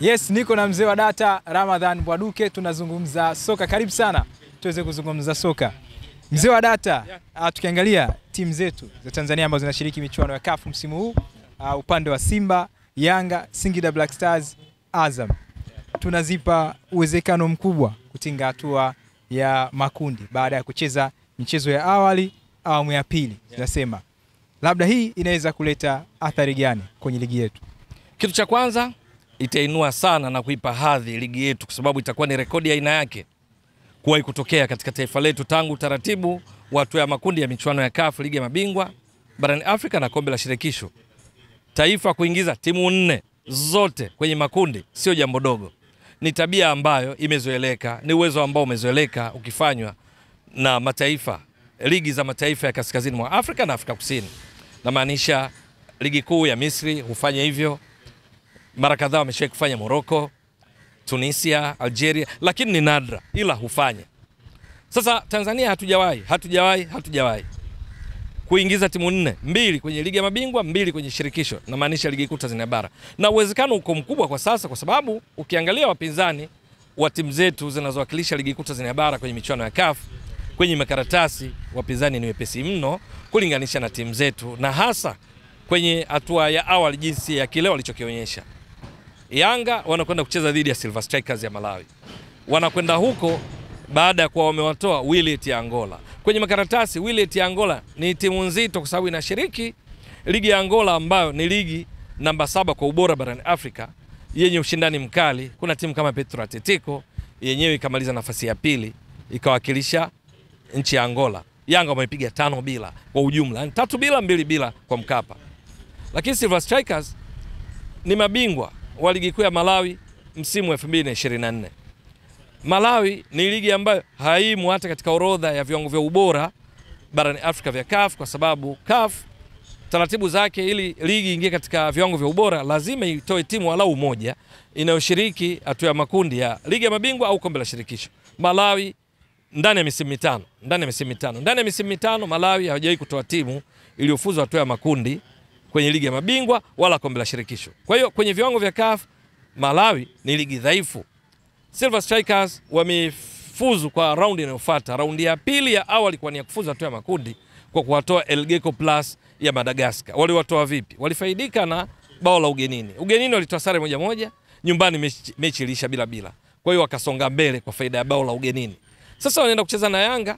Yes, niko na mzee wa data Ramadhan Bwaduke, tunazungumza soka. Karibu sana tuweze kuzungumza soka. Mzee wa data, tukiangalia timu zetu za Tanzania ambazo zinashiriki michuano ya CAF msimu huu, upande wa Simba, Yanga, Singida Black Stars, Azam, tunazipa uwezekano mkubwa kutinga hatua ya makundi baada ya kucheza michezo ya awali, awamu ya pili. Tunasema labda hii inaweza kuleta athari gani kwenye ligi yetu? Kitu cha kwanza, itainua sana na kuipa hadhi ligi yetu, kwa sababu itakuwa ni rekodi ya aina yake kuwahi kutokea katika taifa letu tangu taratibu watu ya makundi ya michuano ya CAF, ligi ya mabingwa barani Afrika na kombe la shirikisho. Taifa kuingiza timu 4 zote kwenye makundi sio jambo dogo. Ni tabia ambayo imezoeleka, ni uwezo ambao umezoeleka ukifanywa na mataifa, ligi za mataifa ya kaskazini mwa Afrika na Afrika Kusini. Na maanisha ligi kuu ya Misri hufanya hivyo. Mara kadhaa wameshawahi kufanya Morocco, Tunisia, Algeria, lakini ni nadra, ila hufanya. Sasa Tanzania hatujawahi kuingiza timu 4, 2 kwenye ligi ya mabingwa, 2 kwenye shirikisho, na maanisha ligi kuu Tanzania bara. Na uwezekano uko mkubwa kwa sasa, kwa sababu ukiangalia wapinzani wa timu zetu zinazowakilisha ligi kuu Tanzania bara kwenye michuano ya CAF, kwenye makaratasi wapinzani ni wepesi mno kulinganisha na timu zetu, na hasa kwenye hatua ya awali jinsi ya kile walichokionyesha. Yanga wanakwenda kucheza dhidi ya Silver Strikers ya Malawi. Wanakwenda huko baada ya kuwa wamewatoa Wydad ya Angola. Kwenye makaratasi Wydad ya Angola ni timu nzito, kwa sababu inashiriki ligi ya Angola ambayo ni ligi namba 7 kwa ubora barani Afrika, yenye ushindani mkali. Kuna timu kama Petro Atletico yenyewe ikamaliza nafasi ya pili ikawakilisha nchi ya Angola. Yanga wamepiga 5-0 kwa ujumla, yani 3-0, 2-0 kwa Mkapa. Lakini Silver Strikers ni mabingwa wa ligi kuu ya Malawi msimu 2024. Malawi ni ligi ambayo haimu hata katika orodha ya viwango vya ubora barani Afrika vya CAF, kwa sababu CAF taratibu zake ili ligi ingie katika viwango vya ubora lazima itoe timu walau moja inayoshiriki hatua ya makundi ya ligi ya mabingwa au kombe la shirikisho. Malawi ndani ya misimu mitano Malawi hawajawahi kutoa timu iliyofuzu hatua ya makundi kwenye ligi ya mabingwa wala kombe la shirikisho. Kwa hiyo kwenye viwango vya CAF Malawi ni ligi dhaifu. Silver Strikers wamefuzu kwa raundi inayofuata. Raundi ya pili ya awali kwa nia kufuzu hatua ya makundi kwa kuwatoa El Gecko Plus ya Madagascar. Waliwatoa vipi? Walifaidika na bao la ugenini. Ugenini walitoa sare 1-1, nyumbani mechi ilisha 0-0. Kwa hiyo wakasonga mbele kwa faida ya bao la ugenini. Sasa wanaenda kucheza na Yanga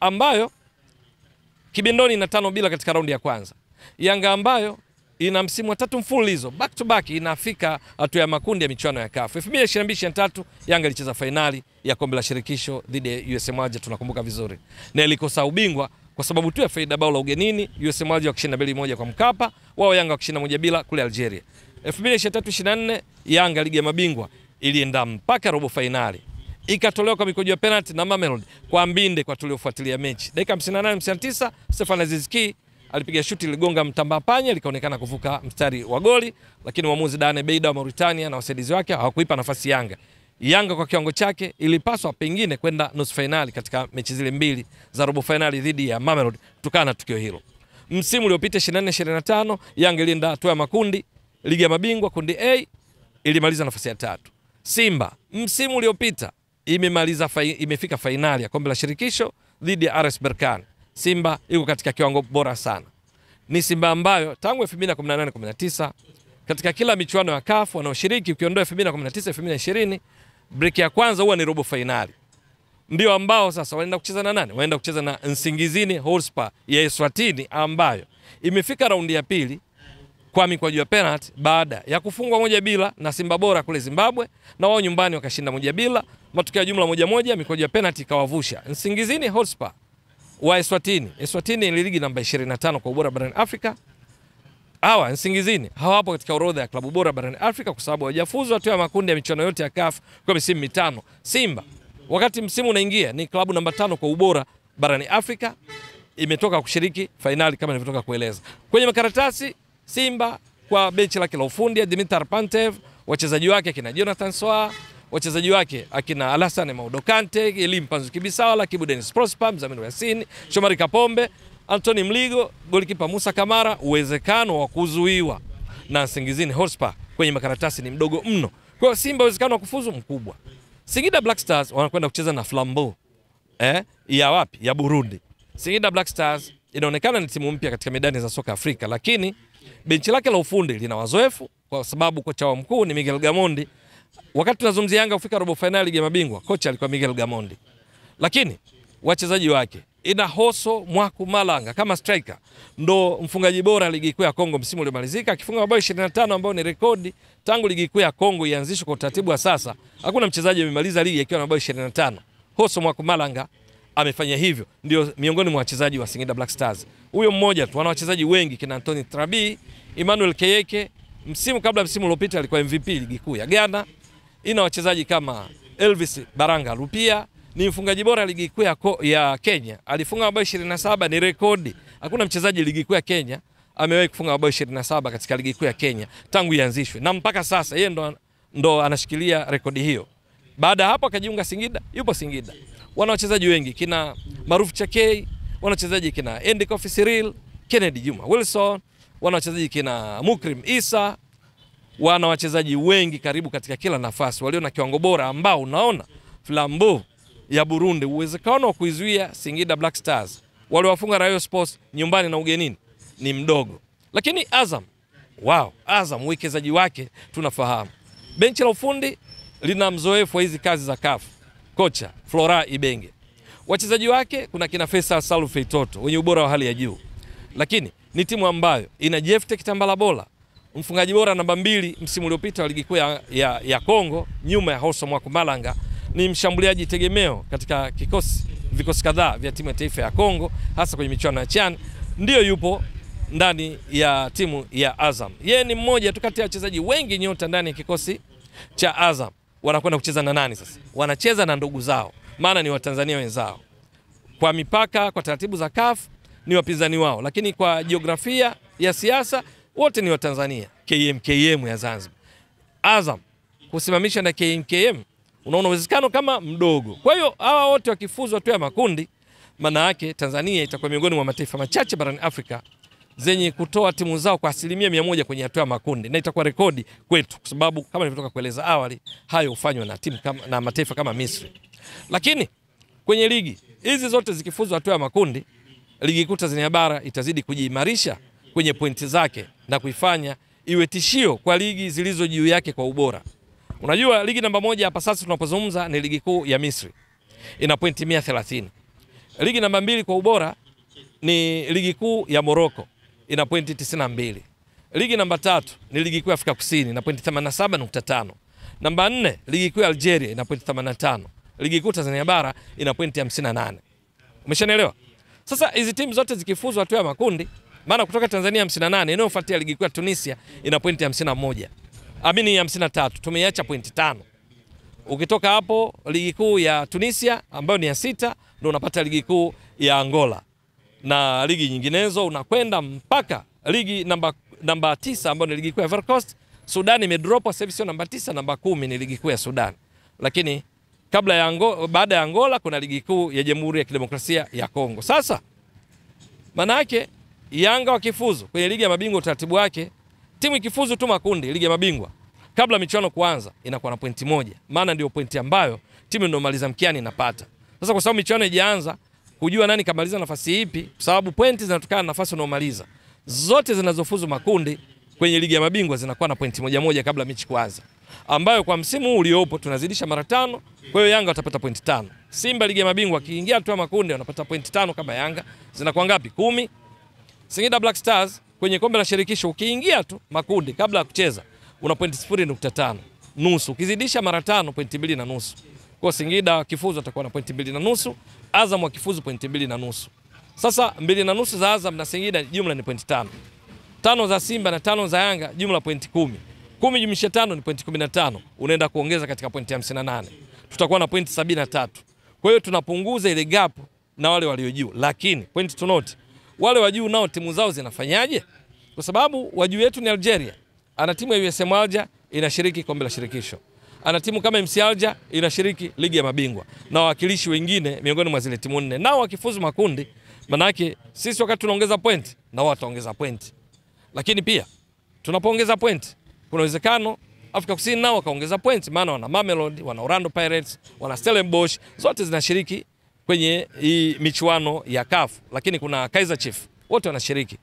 ambayo kibindoni na 5-0 katika raundi ya kwanza. Yanga ambayo ina msimu wa 3 mfululizo back to back inafika hatua ya makundi ya michuano ya CAF. 2022-23 Yanga ilicheza finali ya kombe la shirikisho dhidi ya USM Alger, tunakumbuka vizuri. Na ilikosa ubingwa kwa sababu tu ya faida bao la ugenini, USM Alger wakishinda 2-1 kwa Mkapa, wao Yanga wakishinda 1-0 kule Algeria. 2023-24 Yanga ligi ya mabingwa ilienda mpaka robo finali. Ikatolewa kwa mikojo ya penalty na Mamelodi kwa mbinde kwa tuliofuatilia mechi. Dakika 58-59 Stefan Aziz Ki alipiga shuti ligonga mtamba panya likaonekana kuvuka mstari wa goli, lakini mwamuzi Dane Beida wa Mauritania na wasaidizi wake hawakuipa nafasi Yanga. Yanga kwa kiwango chake ilipaswa pengine kwenda nusu finali katika mechi zile 2 za robo finali dhidi ya Mamelodi kutokana na tukio hilo. Msimu uliopita 24-25 Yanga ilienda hatua ya makundi ligi ya mabingwa kundi A, ilimaliza nafasi ya 3. Simba msimu uliopita imefika finali ya kombe la shirikisho dhidi ya RS Berkane. Simba iko katika kiwango bora sana. Ni Simba ambayo tangu 2018-19 katika kila michuano ya CAF wanaoshiriki, ukiondoa 2019-2020, break ya kwanza huwa ni robo finali. Ndio ambao sasa wanaenda kucheza na nani? Wanaenda kucheza na Nsingizini Hotspur ya Eswatini ambayo imefika raundi ya pili kwa mikwaju ya penalty baada ya kufungwa 1-0 na Simba Bora kule Zimbabwe, na wao nyumbani wakashinda 1-0. Matokeo ya jumla 1-1, mikwaju ya penalty ikawavusha Nsingizini Hotspur wa Eswatini. Eswatini ni ligi namba 25 kwa ubora barani Afrika. Hawa Nsingizini hawapo katika orodha ya klabu bora barani Afrika kwa sababu hawajafuzu hatua ya makundi ya michuano yote ya CAF kwa misimu 5. Simba wakati msimu unaingia ni klabu namba 5 kwa ubora barani Afrika, imetoka kushiriki finali kama nilivyotoka kueleza. Kwenye makaratasi Simba kwa benchi lake la ufundi Dimitar Pantev, wachezaji wake akina Jonathan Soa, wachezaji wake akina Alassane Maudokante, Elim Panzu Kibisawala, Kibu Dennis Prosper, Mzamiru Yasini, Shomari Kapombe, Anthony Mligo, golikipa Musa Kamara. Uwezekano wa kuzuiwa na Nsingizini Hotspur kwenye makaratasi ni mdogo mno Kwa hiyo Simba uwezekano wa kufuzu mkubwa. Singida Black Stars wanakwenda kucheza na Flambeau ya wapi? Ya Burundi. Singida Black Stars inaonekana ni timu mpya katika medani za soka Afrika, lakini benchi lake la ufundi lina wazoefu kwa sababu kocha wa mkuu ni Miguel Gamondi. Wakati tunazungumzia Yanga kufika robo finali ya mabingwa, kocha alikuwa Miguel Gamondi. Lakini wachezaji wake ina Hoso Mwaku Malanga kama striker, ndo mfungaji bora ligi kuu ya Kongo msimu uliomalizika akifunga mabao 25 ambao ni rekodi tangu ligi kuu ya Kongo ianzishwe kwa utaratibu wa sasa. Hakuna mchezaji amemaliza ligi akiwa na mabao 25. Hoso Mwaku Malanga amefanya hivyo, ndio miongoni mwa wachezaji wa Singida Black Stars. Huyo mmoja tu, wana wachezaji wengi kina Anthony Trabi, Emmanuel Keyeke, msimu kabla msimu uliopita alikuwa MVP ligi kuu ya Ghana. Ina wachezaji kama Elvis Baranga Rupia, ni mfungaji bora ligi kuu ya Kenya, alifunga mabao 27, ni rekodi. Hakuna mchezaji ligi kuu ya Kenya amewahi kufunga mabao 27 katika ligi kuu ya Kenya tangu ianzishwe, na mpaka sasa yeye ndo anashikilia rekodi hiyo. Baada ya hapo akajiunga Singida, yupo Singida. Wana wachezaji wengi kina Maruf Chakei, wana wachezaji kina Andy Kofi Cyril, Kennedy Juma Wilson, wana wachezaji kina Mukrim Isa, wana wachezaji wengi karibu katika kila nafasi walio na kiwango bora, ambao unaona Flambeau ya Burundi uwezekano wa kuizuia Singida Black Stars wale wafunga Rayon Sports nyumbani na ugenini ni mdogo. Lakini Azam, Azam uwekezaji wake tunafahamu. Benchi la ufundi lina mzoefu wa hizi kazi za CAF, kocha Flora Ibenge. Wachezaji wake kuna kina Faisal Salum Feitoto wenye ubora wa hali ya juu. Lakini ni timu ambayo ina Jefte Kitambala Bola, mfungaji bora namba 2 msimu uliopita wa ligi kuu ya Kongo, nyuma ya Hoso Mwaku Malanga. Ni mshambuliaji tegemeo katika vikosi kadhaa vya timu ya taifa ya Kongo, hasa kwenye michuano ya CHAN. Ndio yupo ndani ya timu ya Azam. Yeye ni mmoja tu kati ya wachezaji wengi nyota ndani ya kikosi cha Azam. Wanakwenda kucheza na nani sasa? Wanacheza na ndugu zao, maana ni Watanzania wenzao. Kwa mipaka, kwa taratibu za CAF ni wapinzani wao, lakini kwa jiografia ya siasa wote ni Watanzania. KMKM ya Zanzibar. Azam kusimamisha na KMKM, unaona uwezekano kama mdogo. Kwa hiyo hawa wote wakifuzu hatua ya makundi, maana yake Tanzania itakuwa miongoni mwa mataifa machache barani Afrika zenye kutoa timu zao kwa 100% kwenye hatua ya makundi, na itakuwa rekodi kwetu kwa sababu kama nilivyotoka kueleza awali, hayo hufanywa na timu na mataifa kama Misri. Lakini kwenye ligi hizi zote zikifuzu hatua ya makundi, ligi kuu Tanzania bara itazidi kujiimarisha kwenye pointi zake na kuifanya iwe tishio kwa ligi zilizo juu yake kwa ubora. Unajua ligi namba 1 hapa sasa tunapozungumza ni ligi kuu ya Misri, ina pointi 130. Ligi namba 2 kwa ubora ni ligi kuu ya Morocco, ina pointi 92. Ligi namba 3 ni ligi kuu ya Afrika Kusini, ina pointi 87.5. Namba 4 ligi kuu ya Algeria, ina pointi 85. Ligi kuu Tanzania bara ina pointi 58. Umeshanielewa? Sasa hizi timu zote zikifuzu hatua ya makundi, maana kutoka Tanzania 58, inayofuatia ligi kuu ya Tunisia ina pointi 51. Amini 53, tumeiacha pointi 5. Ukitoka hapo ligi kuu ya Tunisia ambayo ni ya 6, ndio unapata ligi kuu ya Angola. Na ligi nyinginezo unakwenda mpaka ligi namba 9 ambayo ni ligi kuu ya Ivory Coast. Sudan imedrop sasa hivi, sio namba 9, namba 10 ni ligi kuu ya Sudan. Lakini baada ya Angola kuna ligi kuu ya Jamhuri ya Kidemokrasia ya Kongo. Sasa maana yake Yanga wakifuzu kwenye ligi ya mabingwa, utaratibu wake timu ikifuzu tu makundi ligi ya mabingwa kabla michuano kuanza inakuwa na pointi 1, maana ndio pointi ambayo timu ndio maliza mkiani inapata. Sasa kwa sababu michuano haijaanza, kujua nani kamaliza nafasi ipi, kwa sababu pointi zinatokana na nafasi unaomaliza. Zote zinazofuzu makundi kwenye ligi ya mabingwa zinakuwa na pointi 1 kabla mechi kuanza, ambayo kwa msimu huu uliopo tunazidisha mara 5. Kwa hiyo Yanga watapata pointi 5. Simba ligi ya mabingwa kiingia tu makundi wanapata pointi 5 kama Yanga, zinakuwa ngapi? 10. Singida Black Stars kwenye kombe la shirikisho ukiingia tu makundi kabla ya kucheza una pointi 0.5 nusu, ukizidisha mara 5 pointi 2.5. Kwa Singida kifuzu atakuwa na pointi 2.5, Azam wakifuzu pointi 2.5. Sasa 2.5 za Azam na Singida jumla ni pointi 5. 5 za Simba na 5 za Yanga jumla pointi 10. 10 jumlisha 5 ni pointi 15. Unaenda kuongeza katika pointi 58. Tutakuwa na pointi 73. Kwa hiyo tunapunguza ile gap na wale walio juu. Lakini pointi to note, wale wa juu nao timu zao zinafanyaje? Kwa sababu wa juu yetu ni Algeria. Ana timu ya USM Alger inashiriki kombe la shirikisho. Ana timu kama MC Alger inashiriki ligi ya mabingwa. Na wawakilishi wengine miongoni mwa zile timu 4. Nao wakifuzu makundi, maana yake sisi wakati tunaongeza point na wao wataongeza point. Lakini pia tunapoongeza point kuna uwezekano Afrika Kusini nao wakaongeza points, maana wana Mamelodi, wana Orlando Pirates, wana Stellenbosch, zote zinashiriki kwenye hii michuano ya CAF. Lakini kuna Kaizer Chiefs, wote wanashiriki.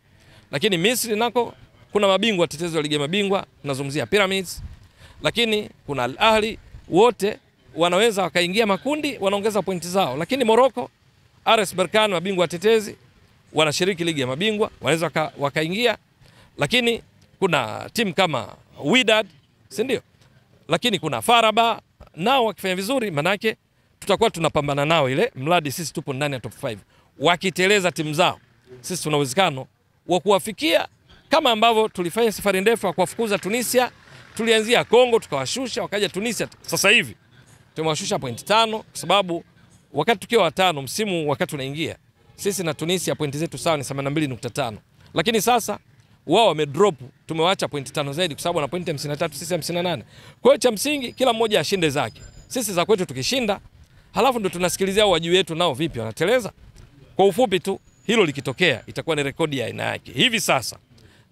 Lakini Misri nako kuna mabingwa watetezi wa ligi ya mabingwa, tunazungumzia Pyramids. Lakini kuna Al Ahly, wote wanaweza wakaingia makundi, wanaongeza pointi zao. Lakini Morocco, RS Berkane, mabingwa watetezi, wanashiriki ligi ya mabingwa, wanaweza wakaingia. Lakini kuna timu kama Wydad, si ndio? Lakini kuna Faraba, nao wakifanya vizuri manake tutakuwa tunapambana nao ile mradi sisi tupo ndani ya top 5. Wakiteleza timu zao, sisi tuna uwezekano wa kuwafikia, kama ambavyo tulifanya safari ndefu ya kuwafukuza Tunisia. Tulianzia Kongo tukawashusha, wakaja Tunisia. Sasa hivi tumewashusha point 5 kwa sababu wakati tukiwa watano msimu wakati tunaingia sisi na Tunisia pointi zetu sawa ni 82.5. Lakini sasa wao wamedrop, tumewaacha pointi 5 zaidi kwa sababu na pointi 53 sisi 58. Kwa hiyo cha msingi kila mmoja ashinde zake. Sisi za kwetu tukishinda, halafu ndio tunasikilizia waji wetu nao vipi wanateleza. Kwa ufupi tu, hilo likitokea itakuwa ni rekodi ya aina yake. Hivi sasa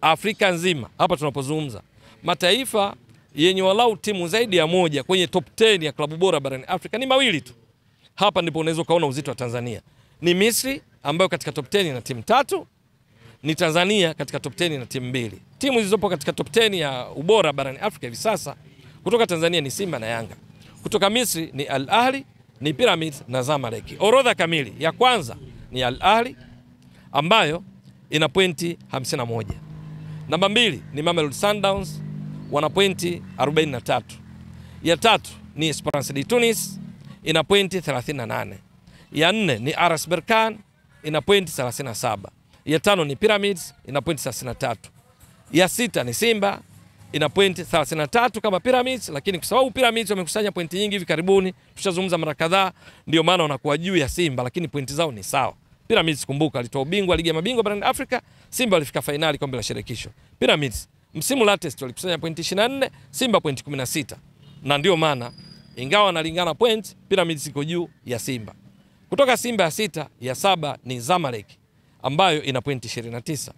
Afrika nzima hapa tunapozungumza, mataifa yenye walau timu zaidi ya moja kwenye top 10 ya klabu bora barani Afrika ni mawili tu. Hapa ndipo unaweza kaona uzito wa Tanzania. Ni Misri ambayo katika top 10 na timu 3, ni Tanzania katika top 10 na timu 2. Timu zilizopo katika top 10 ya ubora barani Afrika hivi sasa kutoka Tanzania ni Simba na Yanga. Kutoka Misri ni Al Ahly, ni Pyramids na Zamalek. Orodha kamili ya kwanza ni Al Ahly ambayo ina pointi 51. Namba 2 ni Mamelodi Sundowns, wana pointi 43. Ya 3 ni Esperance de Tunis, ina pointi 38. Ya 4 ni RS Berkane, ina pointi 37. Ya 5 ni Pyramids, ina pointi 33. Ya 6 ni Simba, ina pointi 33 kama Pyramids, lakini kwa sababu Pyramids wamekusanya pointi nyingi hivi karibuni, tushazungumza mara kadhaa, ndio maana wanakuwa juu ya Simba, lakini pointi zao ni sawa. Pyramids kumbuka alitoa ubingwa ligi ya mabingwa barani Afrika, Simba walifika finali kombe la shirikisho. Pyramids msimu latest walikusanya pointi 24, Simba pointi 16. Na ndio maana ingawa wanalingana point, Pyramids iko juu ya Simba. Kutoka Simba ya 6, ya 7 ni Zamalek ambayo ina pointi 29.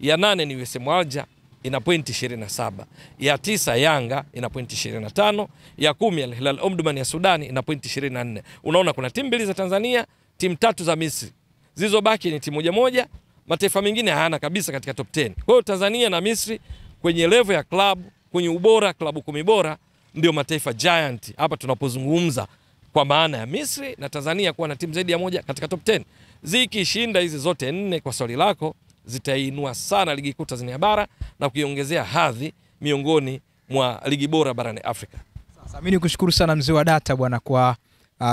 Ya 8 ni USM Alger, ina pointi 27. Ya 9 Yanga ina pointi 25. Ya 10 Al Hilal Omdurman ya Sudani ina pointi 24. Unaona kuna timu 2 za Tanzania, timu 3 za Misri. Zilizobaki ni timu moja moja, mataifa mengine hayana kabisa katika top 10. Kwa hiyo Tanzania na Misri kwenye level ya club, kwenye ubora klabu 10 bora ndio mataifa giant hapa tunapozungumza, kwa maana ya Misri na Tanzania kuwa na timu zaidi ya moja katika top 10. Zikishinda hizi zote 4 kwa swali lako, zitainua sana ligi kuu Tanzania bara na kuiongezea hadhi miongoni mwa ligi bora barani Afrika. Sasa mimi nikushukuru sana mzee wa data bwana kwa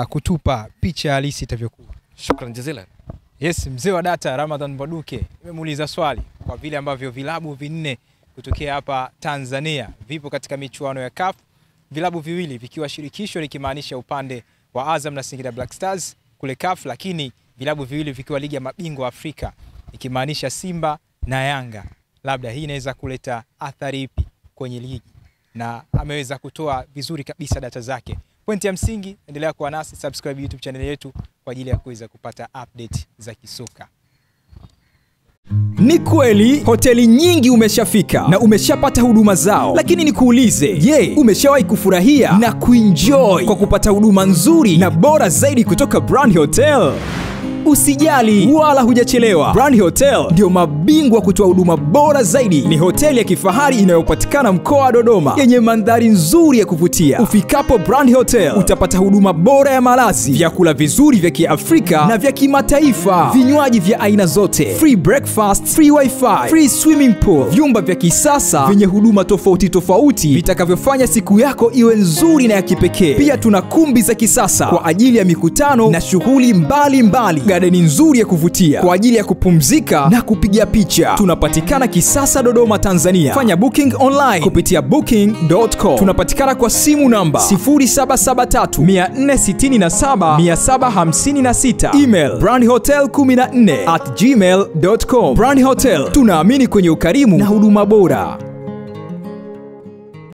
kutupa picha halisi itavyokuwa. Shukrani jazilan. Yes, mzee wa data Ramadhan Mbwaduke, nimemuuliza swali kwa vile ambavyo vilabu 4 kutokea hapa Tanzania vipo katika michuano ya CAF, vilabu 2 vikiwa shirikisho likimaanisha upande wa Azam na Singida Black Stars kule CAF, lakini vilabu 2 vikiwa ligi ya mabingwa Afrika ikimaanisha Simba na Yanga. Labda hii inaweza kuleta athari ipi kwenye ligi? Na ameweza kutoa vizuri kabisa data zake. Pointi ya msingi, endelea kuwa nasi, subscribe YouTube channel yetu kwa ajili ya kuweza kupata update za kisoka. Ni kweli hoteli nyingi umeshafika na umeshapata huduma zao, lakini nikuulize, je, umeshawahi kufurahia na kuenjoy kwa kupata huduma nzuri na bora zaidi kutoka Brand Hotel? Usijali wala hujachelewa. Brand Hotel ndio mabingwa kutoa huduma bora zaidi. Ni hoteli ya kifahari inayopatikana mkoa wa Dodoma yenye mandhari nzuri ya kuvutia. Ufikapo Brand Hotel utapata huduma bora ya malazi, vyakula vizuri vya Kiafrika na vya kimataifa, vinywaji vya aina zote, free breakfast, free wifi, free swimming pool, vyumba vya kisasa vyenye huduma tofauti tofauti vitakavyofanya siku yako iwe nzuri na ya kipekee. Pia tuna kumbi za kisasa kwa ajili ya mikutano na shughuli mbalimbali. Garden nzuri ya kuvutia kwa ajili ya kupumzika na kupiga picha. Tunapatikana Kisasa, Dodoma, Tanzania. Fanya booking online kupitia booking.com. Tunapatikana kwa simu namba 0773467756. Email brandhotel14@gmail.com. Brand Hotel, tunaamini kwenye ukarimu na huduma bora.